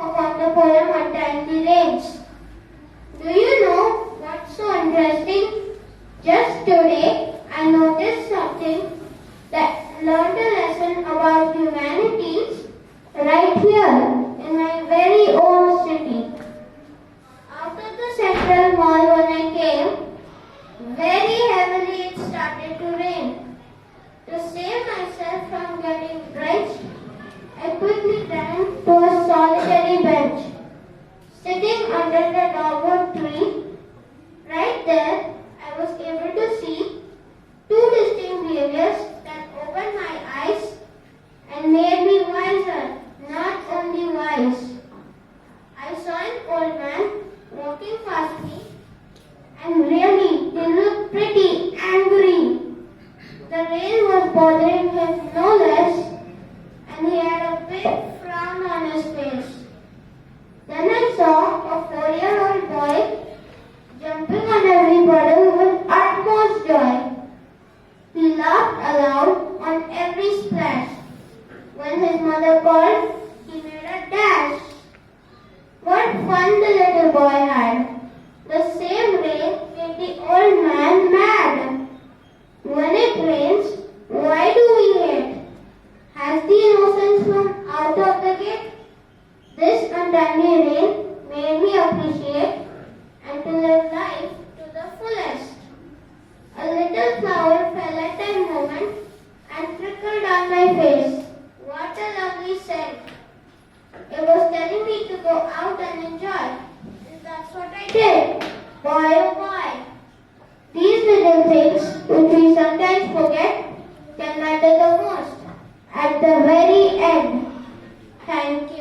On the poem Untimely Rains. Do you know what's so interesting? Just today I noticed something that learned a lesson about humanity right here in my very own city. Out of the central mall when I came, very heavily it started to rain. To save myself from getting drenched, I quickly ran to a solitary bench. Sitting under the dogwood tree, right there, I was able to see two distinct behaviors that opened my eyes and made me wiser, not only wise. I saw an old man walking fastly, and really, he looked pretty angry. The rain was bothering him no less, and he had a big frown on his face. Then I saw a 4-year-old boy jumping on every puddle with utmost joy. He laughed aloud on every splash. When his mother called, he made a dash. What fun the little boy had! The same rain made the old man mad. When it rains, why do we hate? Has the innocence flown out of the gate? This untimely rain made me appreciate and to live life to the fullest. A little flower fell at that moment and trickled on my face. What a lovely scent! It was telling me to go out and enjoy. And that's what I did. Boy oh boy. These little things which we sometimes forget can matter the most at the very end. Thank you.